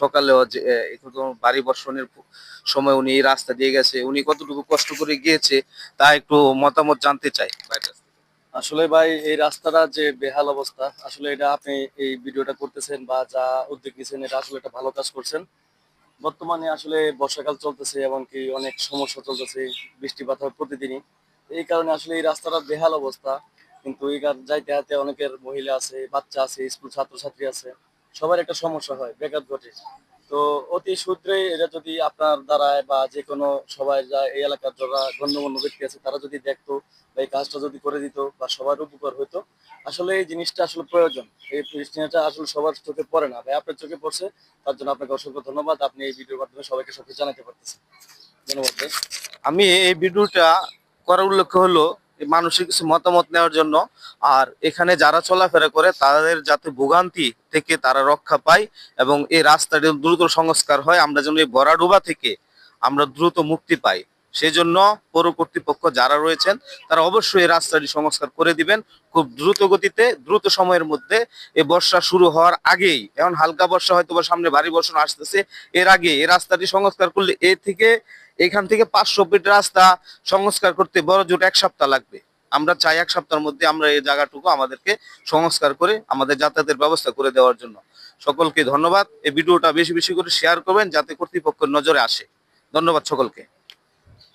সকালেও যে একটু বাড়ি বর্ষণের সময় উনি এই রাস্তা দিয়ে গেছে, উনি কতটুকু কষ্ট করে গিয়েছে তা একটু মতামত জানতে চাই ভাইয়ের কাছ থেকে। আসলে ভাই এই রাস্তাটা যে বেহাল অবস্থা, আসলে এটা আপনি এই ভিডিওটা করতেছেন বা যা উদ্যোগ নিয়েছেন এটা আসলে একটা ভালো কাজ করছেন। বর্তমানে আসলে বর্ষাকাল চলতেছে, এমনকি অনেক সমস্যা চলতেছে, বৃষ্টিপাত হয় প্রতিদিনই। এই কারণে আসলে এই রাস্তাটার বেহাল অবস্থা। কিন্তু এই যাইতে হাতে অনেকের মহিলা আছে, বাচ্চা আছে, স্কুল ছাত্রছাত্রী আছে, সবার একটা সমস্যা হয়, ব্যাঘাত ঘটে। তো অতি সূত্রে এটা যদি আপনার দ্বারায় বা যে কোনো সবাই যা এই এলাকার যারা গণ্যমান্য ব্যক্তি আছে তারা যদি দেখতো বা এই কাজটা যদি করে দিত বা সবার উপকার হতো। আসলে এই জিনিসটা আসলে প্রয়োজন। এই জিনিসটা আসলে সবার চোখে পড়ে না ভাই, আপনার চোখে পড়ছে, তার জন্য আপনাকে অসংখ্য ধন্যবাদ। আপনি এই ভিডিওর মাধ্যমে সবাইকে সবকিছু জানাতে পারতেছেন। ধন্যবাদ ভাই। আমি এই ভিডিওটা করার উল্লেখ হলো এই মানুষের কিছু মতামত নেওয়ার জন্য, আর এখানে যারা চলাফেরা করে তাদের যাতে ভোগান্তি থেকে তারা রক্ষা পায় এবং এই রাস্তাটি দ্রুত সংস্কার হয়, আমরা যেন এই ভরাডুবা থেকে আমরা দ্রুত মুক্তি পাই। সেই জন্য পৌর কর্তৃপক্ষ যারা রয়েছেন তারা অবশ্যই এই রাস্তাটি সংস্কার করে দিবেন খুব দ্রুত গতিতে, দ্রুত সময়ের মধ্যে। এই বর্ষা শুরু হওয়ার আগেই, এখন হালকা বর্ষা হয়তো বা সামনে ভারী বর্ষণ আসতেছে, এর আগে এই রাস্তাটি সংস্কার করলে এখান থেকে 500 ফিট রাস্তা সংস্কার করতে বড় জোট 1 সপ্তাহ লাগবে। আমরা চাই 1 সপ্তাহের মধ্যে আমরা এই জায়গাটুকু আমাদেরকে সংস্কার করে আমাদের যাতায়াতের ব্যবস্থা করে দেওয়ার জন্য। সকলকে ধন্যবাদ। এই ভিডিওটা বেশি বেশি করে শেয়ার করবেন যাতে কর্তৃপক্ষের নজরে আসে। ধন্যবাদ সকলকে।